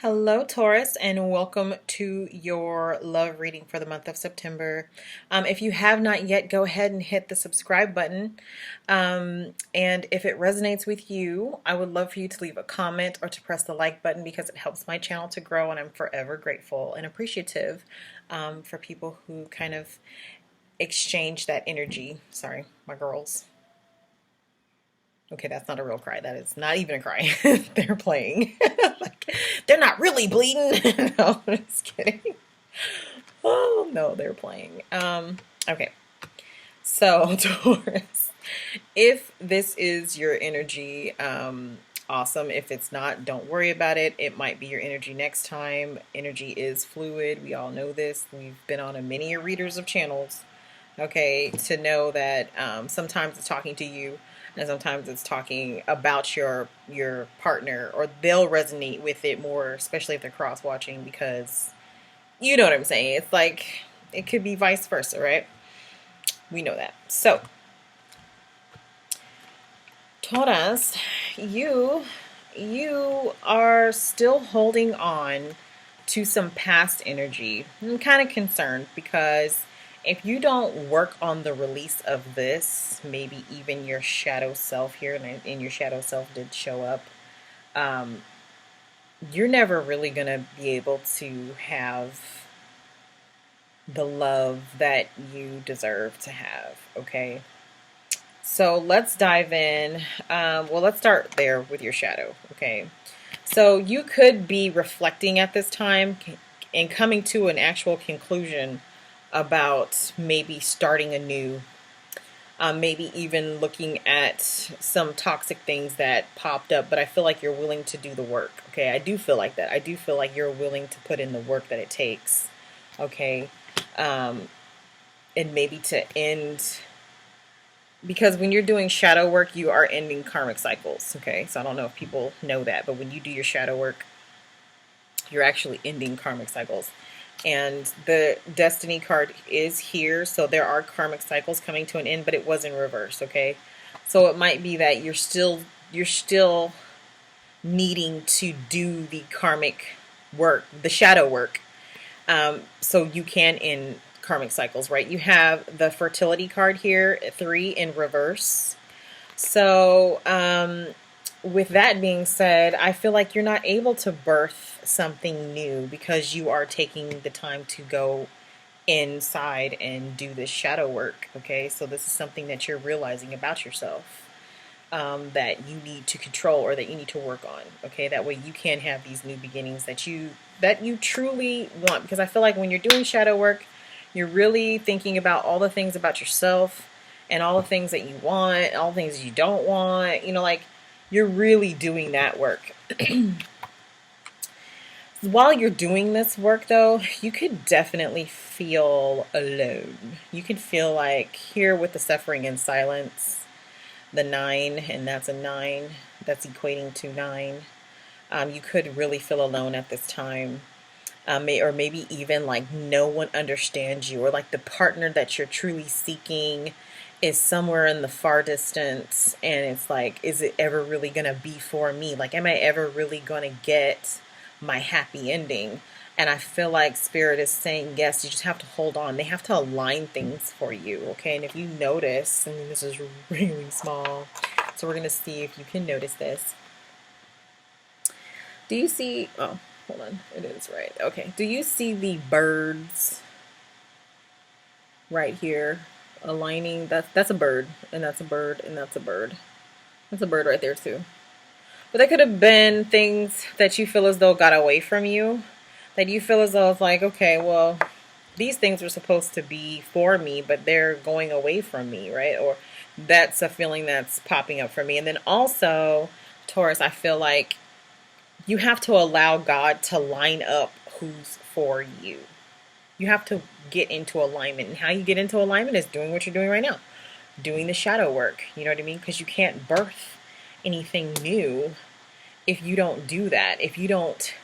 Hello, Taurus, and welcome to your love reading for the month of September. If you have not yet, go ahead and hit the subscribe button. And if it resonates with you, I would love for you to leave a comment or to press the like button because it helps my channel to grow, and I'm forever grateful and appreciative for people who kind of exchange that energy. Sorry, my girls. Okay, that's not a real cry. That is not even a cry. They're playing. Like, they're not really bleeding. No, I'm just kidding. Oh, no, they're playing. Okay. So, Taurus, if this is your energy, awesome. If it's not, don't worry about it. It might be your energy next time. Energy is fluid. We all know this. We've been on a many readers of channels, okay, to know that sometimes it's talking to you and sometimes it's talking about your partner, or they'll resonate with it more, especially if they're cross watching, because you know what I'm saying. It's like it could be vice versa, right? We know that. So Taurus, you are still holding on to some past energy. I'm kind of concerned because if you don't work on the release of this, maybe even your shadow self here, and your shadow self did show up, you're never really going to be able to have the love that you deserve to have, okay? So let's dive in. Well, let's start there with your shadow, okay? So you could be reflecting at this time and coming to an actual conclusion about maybe starting anew, maybe even looking at some toxic things that popped up, but I feel like you're willing to do the work, okay? I do feel like that. I do feel like you're willing to put in the work that it takes, okay? And maybe to end, because when you're doing shadow work, you are ending karmic cycles, okay? So I don't know if people know that, but when you do your shadow work, you're actually ending karmic cycles. And the destiny card is here, so there are karmic cycles coming to an end, but it was in reverse, okay? So it might be that you're still needing to do the karmic work, the shadow work, so you can end karmic cycles, right? You have the fertility card here, 3 in reverse. So with that being said, I feel like you're not able to birth something new because you are taking the time to go inside and do this shadow work, okay? So this is something that you're realizing about yourself, that you need to control, or that you need to work on, okay? That way you can have these new beginnings that you truly want, because I feel like when you're doing shadow work, you're really thinking about all the things about yourself and all the things that you want, all the things you don't want, you know, like you're really doing that work. While you're doing this work, though, you could definitely feel alone. You can feel like here with the suffering and silence, the 9, and that's a 9, that's equating to 9. You could really feel alone at this time. Or maybe even like no one understands you, or like the partner that you're truly seeking is somewhere in the far distance, and it's like, is it ever really gonna be for me? Like, am I ever really gonna get my happy ending? And I feel like Spirit is saying, yes, you just have to hold on. They have to align things for you, okay? And if you notice, and this is really small, so we're gonna see if you can notice this. Do you see, oh, hold on, it is right. Okay, do you see the birds right here aligning? That's a bird, and that's a bird, and that's a bird. That's a bird right there too. But that could have been things that you feel as though got away from you, that you feel as though it's like, okay, well, these things were supposed to be for me, but they're going away from me, right? Or that's a feeling that's popping up for me. And then also, Taurus, I feel like you have to allow God to line up who's for you. You have to get into alignment. And how you get into alignment is doing what you're doing right now. Doing the shadow work. You know what I mean? Because you can't birth anything new if you don't do that. If you don't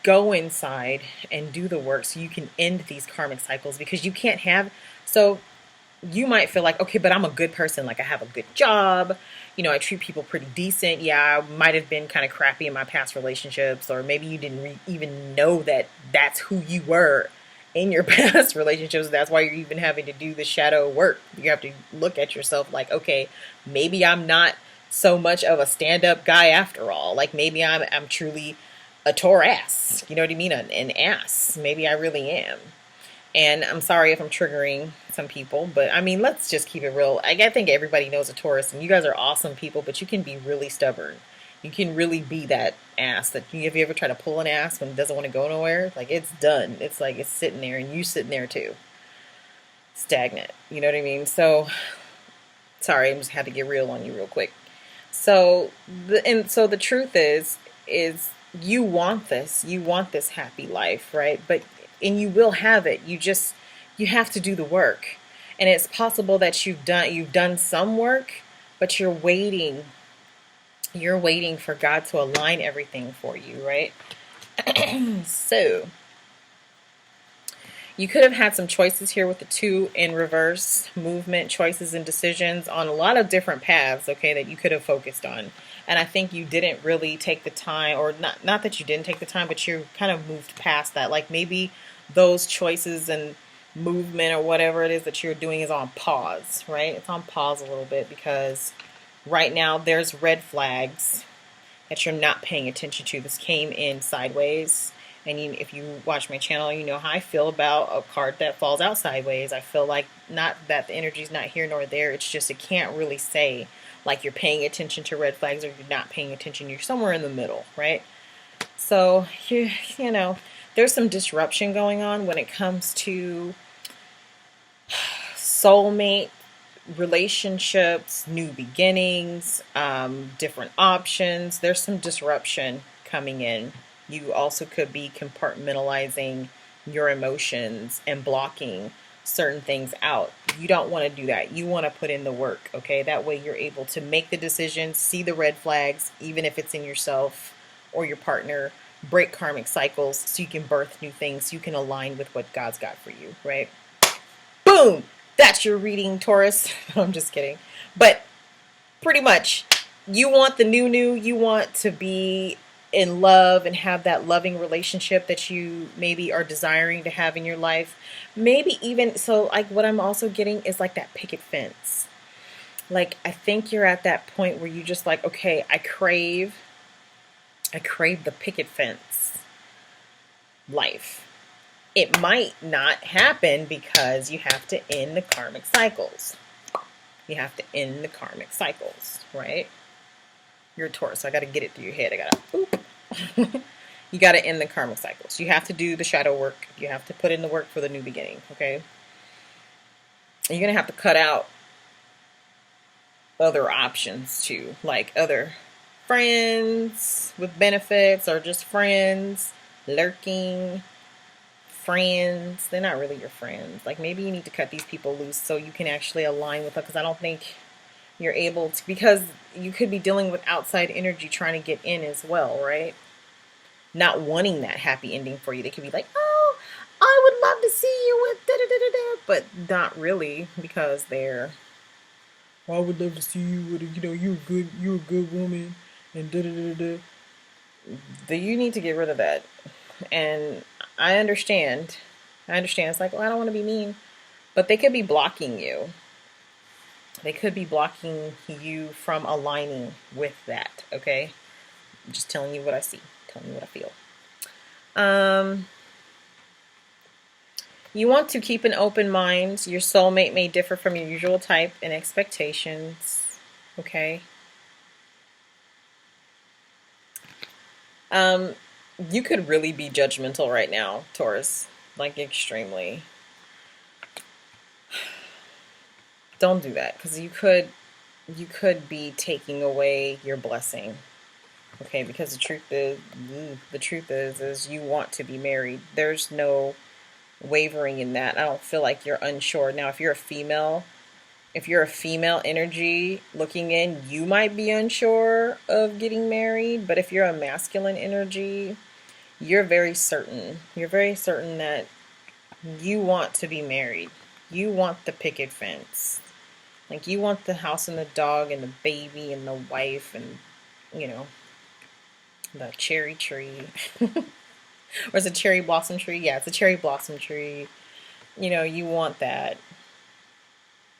go inside and do the work so you can end these karmic cycles. Because you can't have... So you might feel like, okay, but I'm a good person. Like I have a good job. You know, I treat people pretty decent. Yeah, I might have been kind of crappy in my past relationships, or maybe you didn't even know that that's who you were in your past relationships. That's why you're even having to do the shadow work. You have to look at yourself like, okay, maybe I'm not so much of a stand-up guy after all. Like maybe I'm truly a Taurus. You know what I mean? An ass. Maybe I really am. And I'm sorry if I'm triggering some people, but I mean, let's just keep it real. I think everybody knows a Taurus, and you guys are awesome people, but you can be really stubborn. You can really be that ass that have you ever tried to pull an ass when it doesn't want to go nowhere? Like it's done. It's like it's sitting there, and you sitting there too, stagnant. You know what I mean? So sorry, I just had to get real on you real quick. So the truth is you want this. You want this happy life, right? But and you will have it. You have to do the work. And it's possible that you've done some work, but you're waiting. You're waiting for God to align everything for you, right? So you could have had some choices here with the 2 in reverse, movement, choices and decisions on a lot of different paths, okay, that you could have focused on. And I think you didn't really take the time, or not that you didn't take the time, but you kind of moved past that. Like maybe those choices and movement or whatever it is that you're doing is on pause, right? It's on pause a little bit because right now there's red flags that you're not paying attention to. This came in sideways. And if you watch my channel, you know how I feel about a card that falls out sideways. I feel like not that the energy's not here nor there. It's just it can't really say like you're paying attention to red flags or you're not paying attention. You're somewhere in the middle, right? So, you know, there's some disruption going on when it comes to soulmate relationships, new beginnings, different options. There's some disruption coming in. You also could be compartmentalizing your emotions and blocking certain things out. You don't want to do that. You want to put in the work, okay? That way you're able to make the decision, see the red flags, even if it's in yourself or your partner, break karmic cycles so you can birth new things, so you can align with what God's got for you, right? Boom! That's your reading, Taurus. I'm just kidding. But pretty much, you want the new, you want to be in love and have that loving relationship that you maybe are desiring to have in your life. Maybe even, so like what I'm also getting is like that picket fence. Like I think you're at that point where you just like, okay, I crave the picket fence life. It might not happen because you have to end the karmic cycles. You have to end the karmic cycles, right? You're a Taurus, so I got to get it through your head. You got to end the karmic cycles. You have to do the shadow work. You have to put in the work for the new beginning, okay? You're going to have to cut out other options too, like other friends with benefits or just friends, lurking friends. They're not really your friends. Like maybe you need to cut these people loose so you can actually align with them, because I don't think you're able to, because you could be dealing with outside energy trying to get in as well, right? Not wanting that happy ending for you. They could be like, oh, I would love to see you with da da da da da, but not really, because they're, I would love to see you with, you're a good woman, and da da da da. You need to get rid of that. And I understand. It's like, well, I don't want to be mean, but they could be blocking you. They could be blocking you from aligning with that, okay? I'm just telling you what I see, telling you what I feel. You want to keep an open mind. Your soulmate may differ from your usual type and expectations, okay? You could really be judgmental right now, Taurus, like extremely. Don't do that, because you could be taking away your blessing, okay? Because the truth is you want to be married. There's no wavering in that. I don't feel like you're unsure. Now, if you're a female energy looking in, you might be unsure of getting married. But if you're a masculine energy, you're very certain. You're very certain that you want to be married. You want the picket fence. Like, you want the house and the dog and the baby and the wife and, you know, the cherry tree. Or is it cherry blossom tree? Yeah, it's a cherry blossom tree. You know, you want that.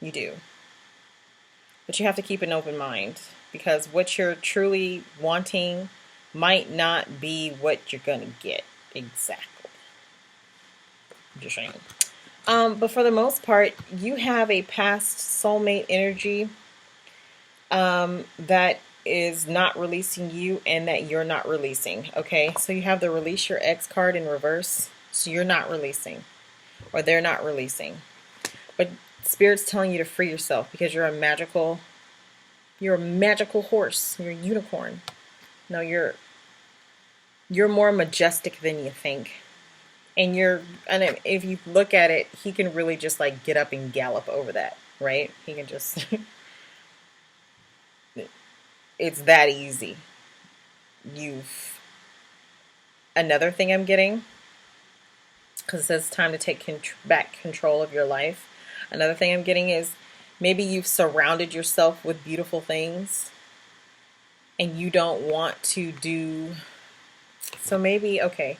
You do. But you have to keep an open mind, because what you're truly wanting might not be what you're going to get exactly. I'm just saying. But for the most part, you have a past soulmate energy that is not releasing you and that you're not releasing. Okay, so you have the release your ex card in reverse. So you're not releasing, or they're not releasing. But Spirit's telling you to free yourself, because you're a magical horse. You're a unicorn. No, you're more majestic than you think. And if you look at it, he can really just like get up and gallop over that, right? He can just it's that easy. Another thing I'm getting, because it says time to take back control of your life. Another thing I'm getting is maybe you've surrounded yourself with beautiful things and you don't want to do. So maybe, okay,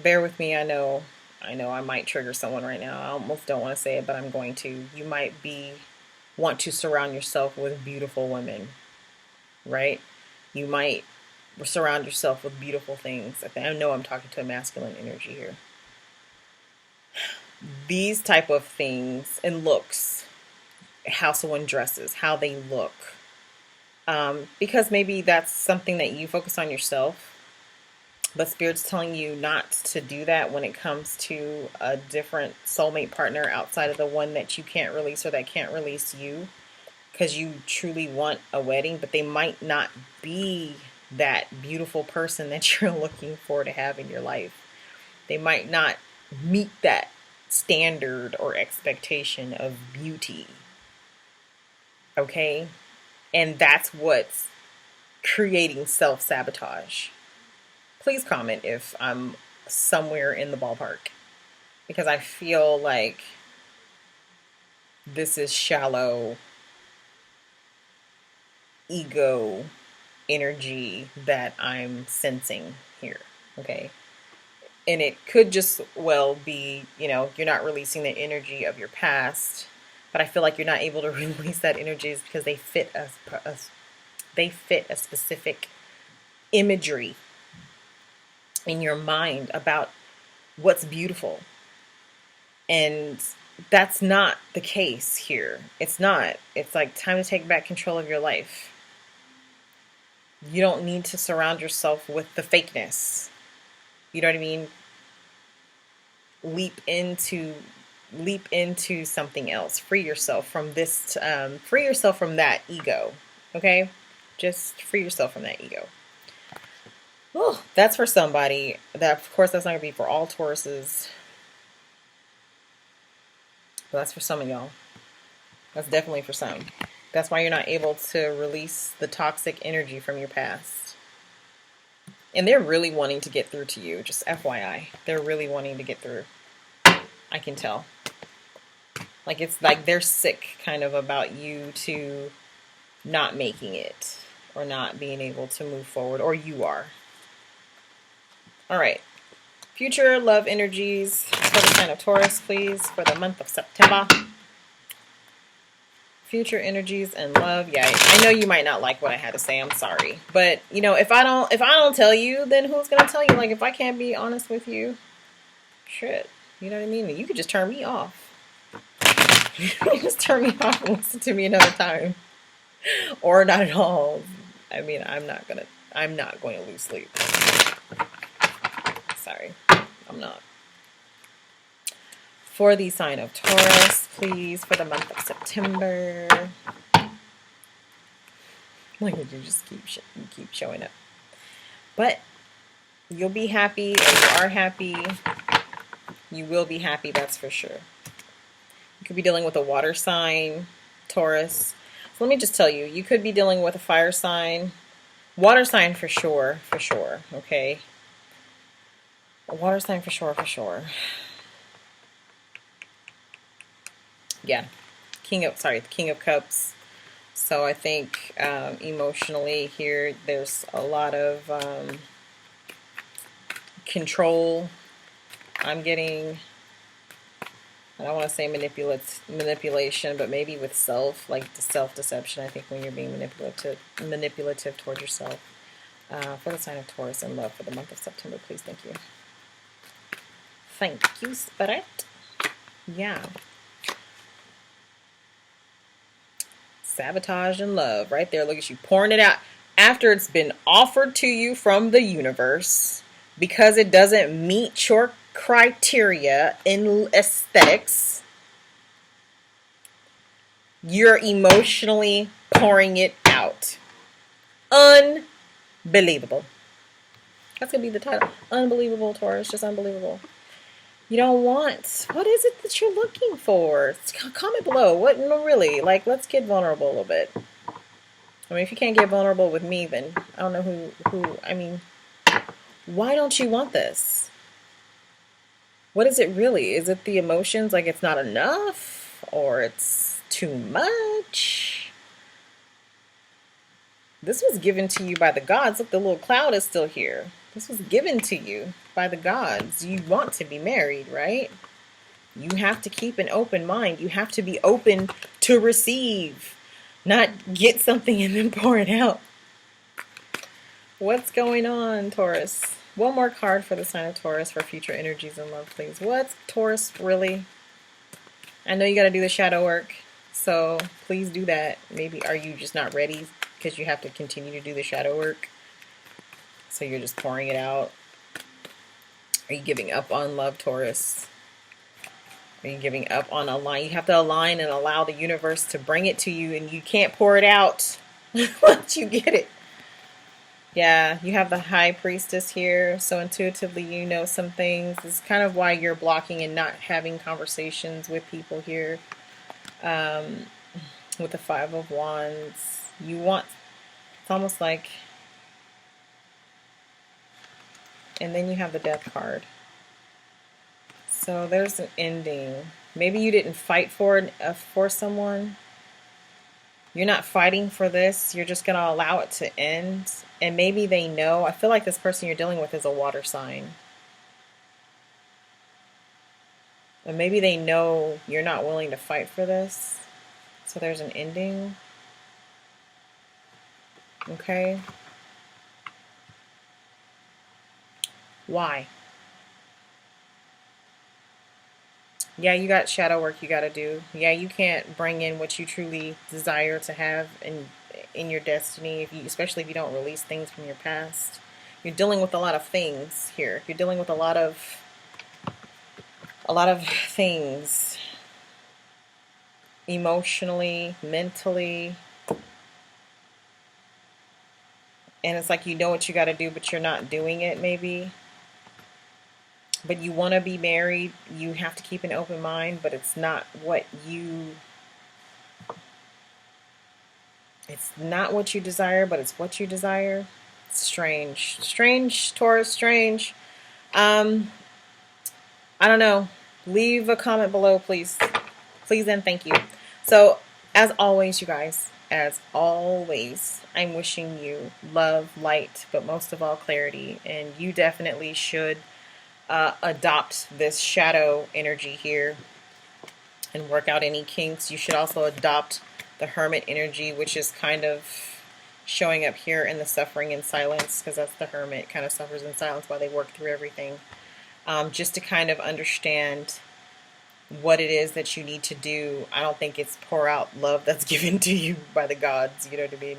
bear with me. I know I might trigger someone right now. I almost don't want to say it, but I'm going to. You might want to surround yourself with beautiful women, right? You might surround yourself with beautiful things. I know I'm talking to a masculine energy here. These type of things and looks, how someone dresses, how they look, because maybe that's something that you focus on yourself, but Spirit's telling you not to do that when it comes to a different soulmate partner outside of the one that you can't release or that can't release you, because you truly want a wedding, but they might not be that beautiful person that you're looking for to have in your life. They might not meet that standard or expectation of beauty. Okay? And that's what's creating self-sabotage. Please comment if I'm somewhere in the ballpark, because I feel like this is shallow ego energy that I'm sensing here. Okay? And it could just well be, you're not releasing the energy of your past, but I feel like you're not able to release that energy is because they fit a specific imagery in your mind about what's beautiful. And that's not the case here. It's not. It's like time to take back control of your life. You don't need to surround yourself with the fakeness. You know what I mean? Leap into something else. Free yourself from this. Free yourself from that ego. Okay? Just free yourself from that ego. Oh, that's for somebody. That, of course, that's not going to be for all Tauruses. But that's for some of y'all. That's definitely for some. That's why you're not able to release the toxic energy from your past. And they're really wanting to get through to you. Just FYI. They're really wanting to get through. I can tell. Like, it's like they're sick kind of about you to not making it. Or not being able to move forward. Or you are. Alright. Future love energies for the sign of Taurus, please, for the month of September. Future energies and love. Yeah, I know you might not like what I had to say. I'm sorry. But, if I don't tell you, then who's going to tell you? Like, if I can't be honest with you, shit. You know what I mean? You could just turn me off. You can just turn me off and listen to me another time. Or not at all. I mean, I'm not going to lose sleep. Sorry. I'm not. For the sign of Taurus, please, for the month of September. Look at you, just keep showing up. But you'll be happy, or you are happy. You will be happy, that's for sure. You could be dealing with a water sign, Taurus. So let me just tell you, you could be dealing with a fire sign. Water sign for sure, okay? A water sign for sure. Yeah. The King of Cups. So I think emotionally here, there's a lot of control. I'm getting, I don't want to say manipulation, but maybe with self, like the self-deception. I think when you're being manipulative towards yourself. For the sign of Taurus in love for the month of September, please. Thank you. Thank you, Spirit. Yeah. Sabotage and love right there. Look at you pouring it out after it's been offered to you from the universe because it doesn't meet your criteria in aesthetics. You're emotionally pouring it out. Unbelievable. That's going to be the title. Unbelievable, Taurus. Just unbelievable. You don't want, what is it that you're looking for? Comment below. What, no, really, like, let's get vulnerable a little bit. I mean, if you can't get vulnerable with me, then I don't know I mean, why don't you want this? What is it really? Is it the emotions, like it's not enough, or it's too much? This was given to you by the gods. Look, the little cloud is still here. This was given to you by the gods. You want to be married, right? You have to keep an open mind. You have to be open to receive, not get something and then pour it out. What's going on, Taurus? One more card for the sign of Taurus for future energies and love, please. What's Taurus really? I know you got to do the shadow work, so please do that. Maybe are you just not ready because you have to continue to do the shadow work? So you're just pouring it out. Are you giving up on love, Taurus? Are you giving up on align? You have to align and allow the universe to bring it to you, and you can't pour it out once you get it. Yeah, you have the High Priestess here, so intuitively you know some things. This is kind of why you're blocking and not having conversations with people here. With the Five of Wands, you want, it's almost like, and then you have the Death card. So there's an ending. Maybe you didn't fight for someone. You're not fighting for this. You're just going to allow it to end. And maybe they know. I feel like this person you're dealing with is a water sign. And maybe they know you're not willing to fight for this. So there's an ending. Okay. Why? Yeah, you got shadow work you got to do. Yeah, you can't bring in what you truly desire to have in your destiny, especially if you don't release things from your past. You're dealing with a lot of things here. You're dealing with a lot of things emotionally, mentally. And it's like you know what you got to do, but you're not doing it maybe. But you want to be married, you have to keep an open mind, but it's not what you desire, but it's what you desire. It's strange. Strange, Taurus, strange. I don't know. Leave a comment below, please. Please and thank you. So, as always, you guys, as always, I'm wishing you love, light, but most of all, clarity. And you definitely should adopt this shadow energy here and work out any kinks. You should also adopt the Hermit energy, which is kind of showing up here in the suffering in silence, because that's the Hermit, kind of suffers in silence while they work through everything. Just to kind of understand what it is that you need to do. I don't think it's pour out love that's given to you by the gods, you know what I mean?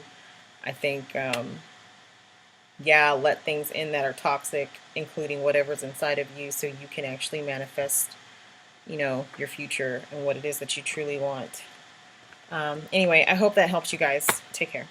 I think yeah, let things in that are toxic, including whatever's inside of you, so you can actually manifest, you know, your future and what it is that you truly want. Anyway, I hope that helps you guys. Take care.